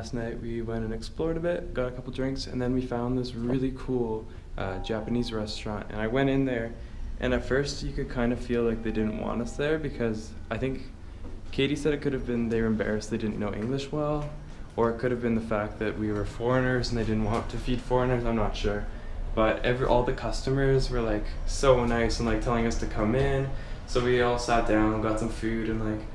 last night we went and explored a bit, got a couple drinks, and then we found this really cool Japanese restaurant. And I went in there, and at first you could kind of feel like they didn't want us there because I think Katie said it could have been they were embarrassed they didn't know English well, or it could have been the fact that we were foreigners and they didn't want to feed foreigners. I'm not sure. But all the customers were like so nice and like telling us to come in. So we all sat down and got some food, and like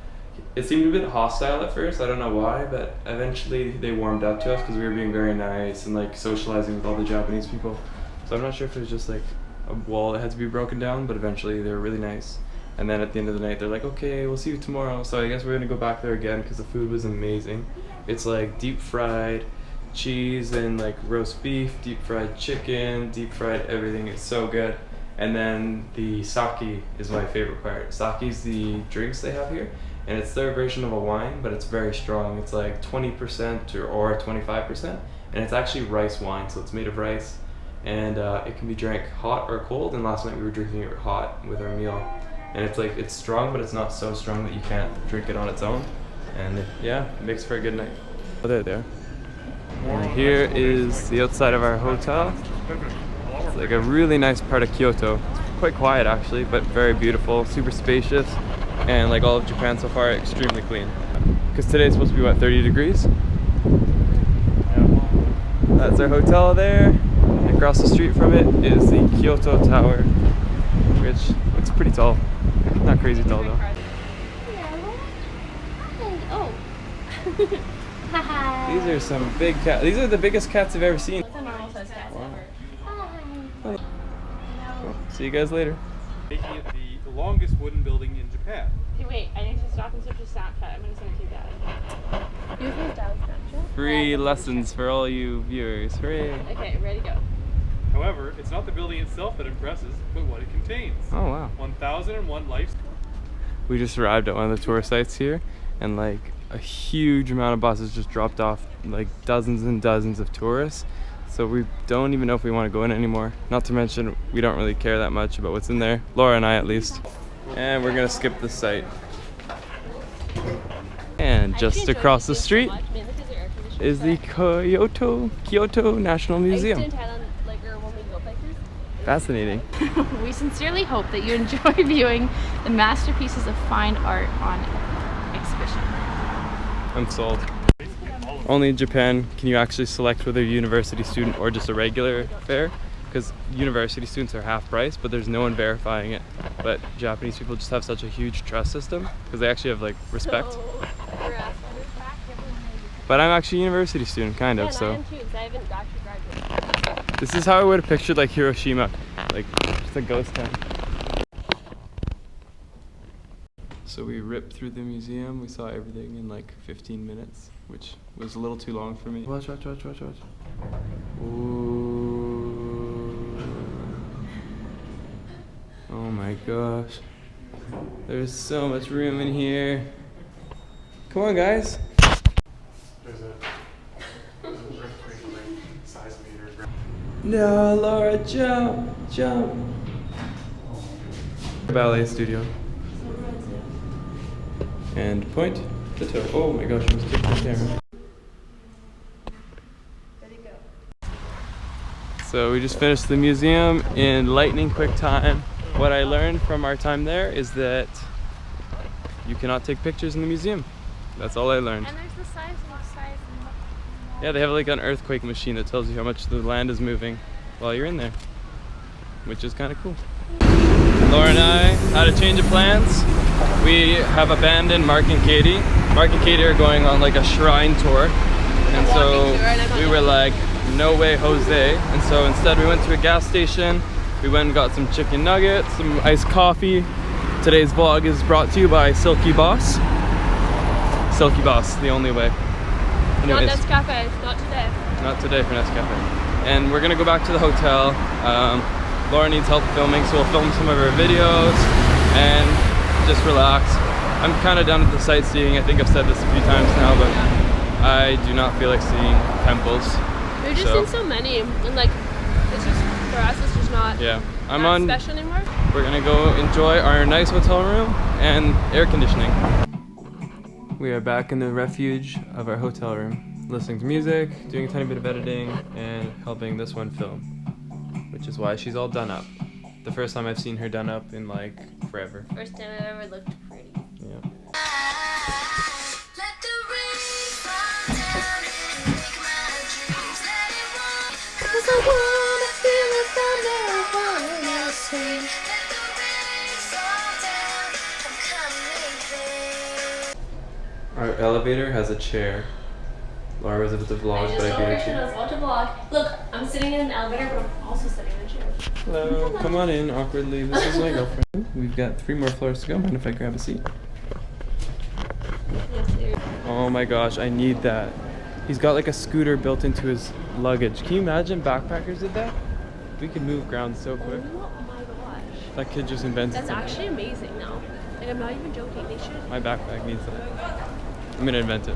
it seemed a bit hostile at first. I don't know why, but eventually they warmed up to us because we were being very nice and like socializing with all the Japanese people. So I'm not sure if it was just like a wall that had to be broken down, but eventually they were really nice. And then at the end of the night they're like, okay, we'll see you tomorrow. So I guess we're gonna go back there again because the food was amazing. It's like deep fried cheese and like roast beef, deep fried chicken, deep fried everything. It's so good. And then the sake is my favorite part. Sake is the drinks they have here, and it's their version of a wine, but it's very strong. It's like 20% or 25%, and it's actually rice wine, so it's made of rice, and it can be drank hot or cold. And last night we were drinking it hot with our meal, and it's strong, but it's not so strong that you can't drink it on its own. And yeah, it makes for a good night. Oh, there. And here is the outside of our hotel. It's like a really nice part of Kyoto. It's quite quiet actually, but very beautiful, super spacious, and like all of Japan so far, extremely clean. Because today it's supposed to be what, 30 degrees? That's our hotel there. And across the street from it is the Kyoto Tower, which looks pretty tall. Not crazy tall though. These are some big cats. These are the biggest cats I've ever seen. Wow. Oh, see you guys later. Making it the longest wooden building in Japan. Okay, wait, I need to stop and search a Snapchat. I'm gonna send it to Dad. You have Dad's Snapchat? Free lessons for all you viewers. Hooray! Okay, ready to go. However, it's not the building itself that impresses, but what it contains. Oh wow. 1001 lives. We just arrived at one of the tourist sites here, and like a huge amount of buses just dropped off, like dozens and dozens of tourists. So we don't even know if we want to go in anymore. Not to mention, we don't really care that much about what's in there. Laura and I at least. And we're gonna skip the site. And just across the street is the Kyoto National Museum. Fascinating. We sincerely hope that you enjoy viewing the masterpieces of fine art on exhibition. I'm sold. Only in Japan can you actually select whether you're a university student or just a regular fare, because university students are half price, but there's no one verifying it. But Japanese people just have such a huge trust system because they actually have like respect. But I'm actually a university student, kind of, so. I am too, because I haven't actually graduated. This is how I would have pictured like Hiroshima, like just a ghost town. So we ripped through the museum. We saw everything in like 15 minutes, which was a little too long for me. Watch. Ooh. Oh my gosh. There's so much room in here. Come on, guys. There's a earthquake like size meter. No, Laura, jump. Ballet studio. And point the toe. Oh my gosh, I was taking the camera. Ready to go. So we just finished the museum in lightning quick time. What I learned from our time there is that you cannot take pictures in the museum. That's all I learned. And there's the size and the size. Yeah, they have like an earthquake machine that tells you how much the land is moving while you're in there, which is kind of cool. Laura and I had a change of plans. We have abandoned Mark and Katie. Mark and Katie are going on like a shrine tour. And so we were like, no way, Jose. And so instead we went to a gas station. We went and got some chicken nuggets, some iced coffee. Today's vlog is brought to you by Silky Boss. Silky Boss, the only way. Anyways, not Nescafe, not today. Not today for Nescafe. And we're gonna go back to the hotel. Laura needs help filming, so we'll film some of her videos and just relax. I'm kind of done with the sightseeing. I think I've said this a few times now, but I do not feel like seeing temples. We've just seen so many, and like, it's just, for us, it's just not special anymore. We're gonna go enjoy our nice hotel room and air conditioning. We are back in the refuge of our hotel room. listening to music, doing a tiny bit of editing, and helping this one film, which is why she's all done up. The first time I've seen her done up in like forever. First time I've ever looked pretty. Yeah. Our elevator has a chair. Laura was about to vlog, but I beat her I was about to vlog. Look, I'm sitting in an elevator, but I'm also sitting in a chair. Hello, come on in awkwardly. This is my girlfriend. We've got 3 more floors to go. Mind if I grab a seat? Yes, dear. Oh my gosh, I need that. He's got like a scooter built into his luggage. Can you imagine backpackers did that? We could move ground so quick. Oh my gosh. That kid just invented That's something. actually amazing now. Like, I'm not even joking. They should. My backpack needs that. I'm gonna invent it.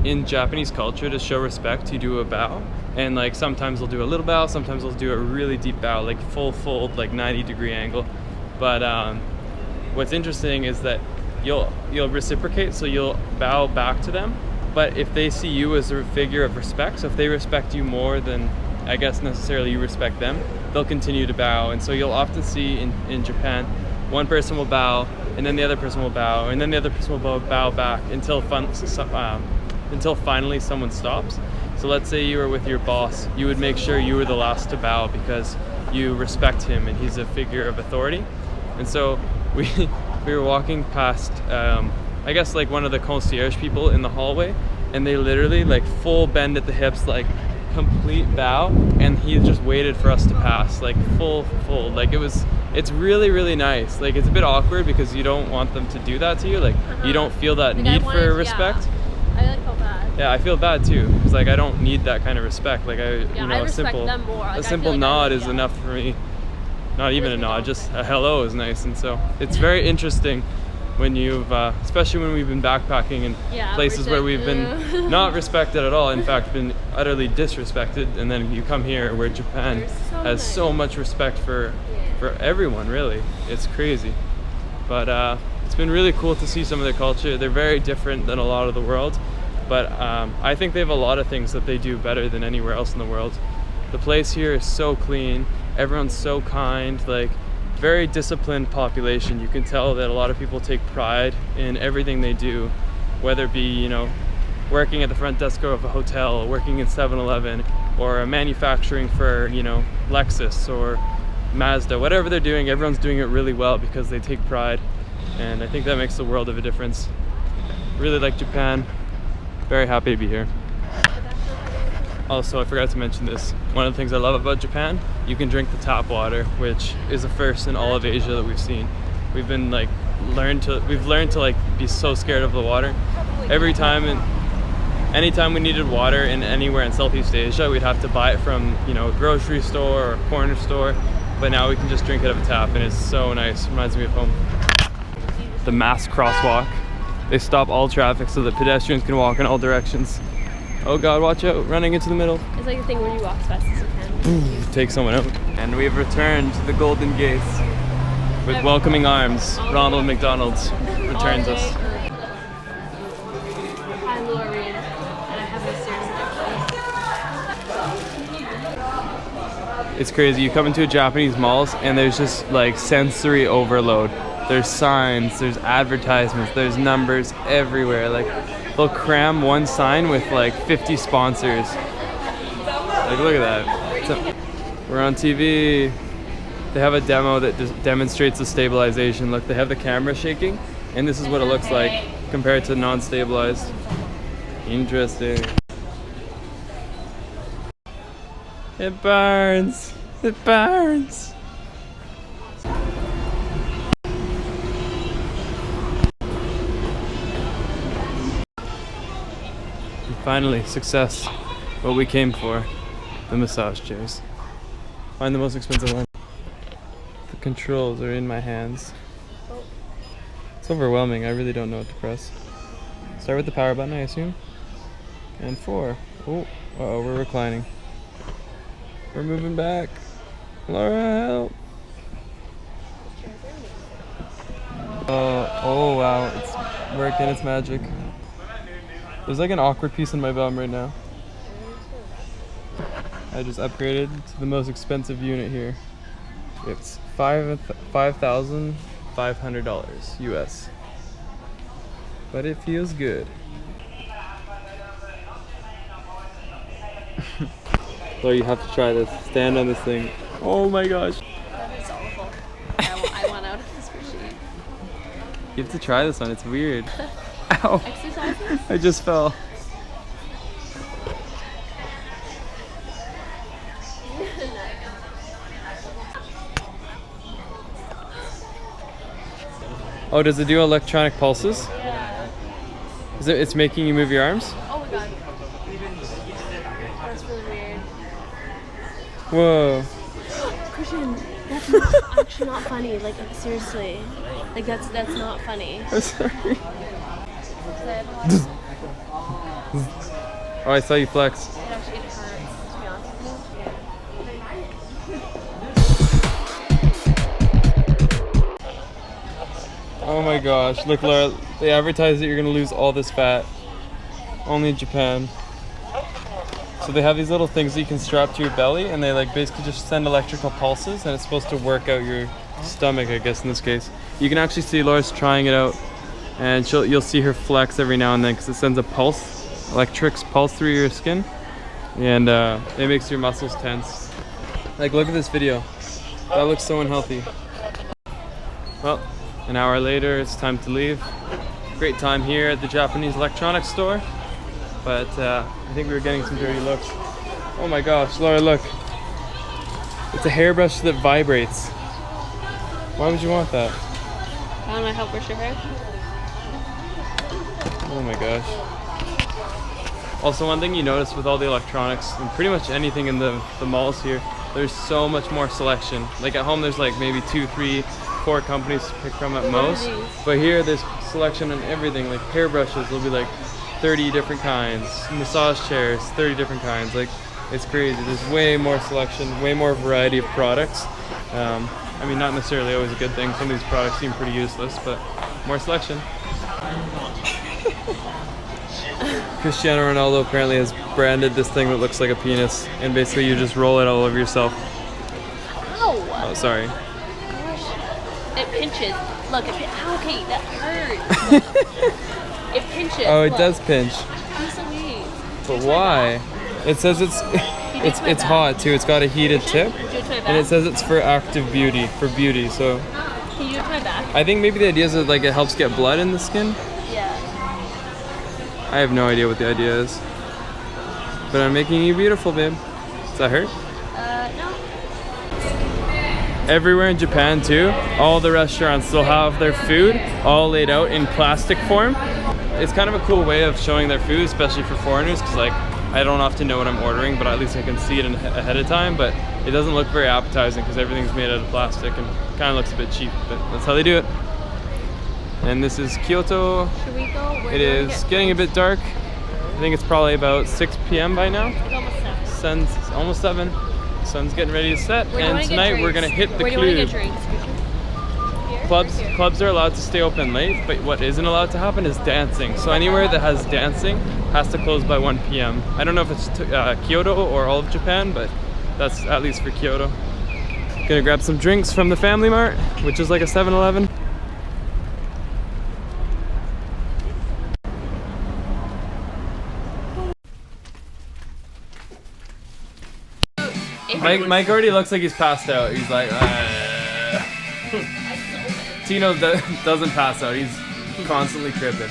In Japanese culture, to show respect, you do a bow. And like sometimes they'll do a little bow, sometimes they'll do a really deep bow, like full fold, like 90-degree angle. But what's interesting is that you'll reciprocate, so you'll bow back to them. But if they see you as a figure of respect, so if they respect you more than I guess necessarily you respect them, they'll continue to bow. And so you'll often see in Japan, one person will bow, and then the other person will bow, and then the other person will bow back until finally someone stops. So let's say you were with your boss, you would make sure you were the last to bow because you respect him and he's a figure of authority. And so we were walking past, I guess like one of the concierge people in the hallway, and they literally like full bend at the hips, like complete bow, and he just waited for us to pass, like full fold. Like it's really, really nice. Like it's a bit awkward because you don't want them to do that to you. Like you don't feel that need for respect. Yeah. I like feel bad. Yeah, I feel bad too, because like I don't need that kind of respect. Like I respect them more. Like, a simple nod is enough for me. Not even a nod, just a hello is nice. And so it's very interesting when you've, especially when we've been backpacking in places where we've been not respected at all, in fact been utterly disrespected, and then you come here where Japan has so much respect for everyone, really. It's crazy. But it's been really cool to see some of their culture. They're very different than a lot of the world, but I think they have a lot of things that they do better than anywhere else in the world. The place here is so clean, everyone's so kind, like very disciplined population. You can tell that a lot of people take pride in everything they do, whether it be, you know, working at the front desk of a hotel, working in 7-Eleven, or manufacturing for, you know, Lexus or Mazda. Whatever they're doing, everyone's doing it really well because they take pride, and I think that makes the world of a difference. Really like Japan. Very happy to be here. Also, I forgot to mention this. One of the things I love about Japan, you can drink the tap water, which is a first in all of Asia that we've seen. We've been like learned to like be so scared of the water. Every time, anytime we needed water in anywhere in Southeast Asia, we'd have to buy it from, you know, a grocery store or a corner store. But now we can just drink it out of a tap, and it's so nice. Reminds me of home. The mass crosswalk. They stop all traffic so that pedestrians can walk in all directions. Oh God, watch out, running into the middle. It's like the thing where you walk as fast as you can. Take someone out. And we've returned to the Golden Gates with welcoming arms. Ronald McDonald's returns us. I'm Lorraine, and I have a series. It's crazy. You come into Japanese malls and there's just like sensory overload. There's signs, there's advertisements, there's numbers everywhere. Like they'll cram one sign with like 50 sponsors. Like look at that. We're on TV. They have a demo that just demonstrates the stabilization. Look, they have the camera shaking, and this is what it looks like compared to non-stabilized. Interesting. It burns. It burns. Finally, success. What we came for. The massage chairs. Find the most expensive one. The controls are in my hands. It's overwhelming. I really don't know what to press. Start with the power button, I assume. And 4. Oh, uh-oh, we're reclining. We're moving back. Laura, help. Oh wow, it's working its magic. There's like an awkward piece in my bum right now. I just upgraded to the most expensive unit here. It's $5,500 US. But it feels good. So you have to try this. Stand on this thing. Oh my gosh. That is awful. I want out of this machine. You have to try this one. It's weird. Ow. Exercises? I just fell. Oh, does it do electronic pulses? Yeah. It's making you move your arms? Oh my god. That's really weird. Whoa. Christian, that's not, actually not funny. Like, seriously. Like, that's not funny. I'm sorry. Oh, I saw you flex. It actually hurts, to be honest with you. Oh my gosh. Look, Laura, they advertise that you're going to lose all this fat. Only in Japan. So they have these little things that you can strap to your belly, and they like basically just send electrical pulses, and it's supposed to work out your stomach, I guess in this case. You can actually see Laura's trying it out, and you'll see her flex every now and then because it sends a pulse, electric pulse through your skin, and it makes your muscles tense. Like, look at this video. That looks so unhealthy. Well, an hour later, it's time to leave. Great time here at the Japanese electronics store, but I think we were getting some dirty looks. Oh my gosh, Laura, look. It's a hairbrush that vibrates. Why would you want that? I want to help brush your hair. Oh my gosh. Also, one thing you notice with all the electronics and pretty much anything in the malls here, there's so much more selection. Like at home, there's like maybe 2, 3, 4 companies to pick from at most. But here, there's selection on everything. Like hairbrushes will be like 30 different kinds. Massage chairs, 30 different kinds. Like, it's crazy. There's way more selection, way more variety of products. I mean, not necessarily always a good thing. Some of these products seem pretty useless, but more selection. Cristiano Ronaldo apparently has branded this thing that looks like a penis, and basically you just roll it all over yourself. Ow! Oh, sorry. Gosh. It pinches. Look, okay, that hurts. It pinches. Oh, it look. does pinch. I'm so weak. But why? It says it's hot too. It's got a heated tip, and it says it's for active beauty, for beauty. So can you do it to my back? I think maybe the idea is that like it helps get blood in the skin. Yeah. I have no idea what the idea is, but I'm making you beautiful, babe. Does that hurt? No. Everywhere in Japan too, all the restaurants will have their food all laid out in plastic form. It's kind of a cool way of showing their food, especially for foreigners, because like I don't often know what I'm ordering, but at least I can see it ahead of time. But it doesn't look very appetizing because everything's made out of plastic and kind of looks a bit cheap, but that's how they do it. And this is Kyoto. Should we go? It is getting a bit dark. I think it's probably about 6 p.m. by now. It's almost 7. Sun's almost 7. Sun's getting ready to set, Where do you and wanna get tonight we're drinks? gonna hit the Where do you want to get club. drinks? Here? Clubs are allowed to stay open late, but what isn't allowed to happen is dancing. So anywhere that has dancing has to close by 1 p.m. I don't know if it's Kyoto or all of Japan, but that's at least for Kyoto. Gonna grab some drinks from the Family Mart, which is like a 7-Eleven. Mike already looks like he's passed out. He's like, Tino doesn't pass out. He's constantly cribbing.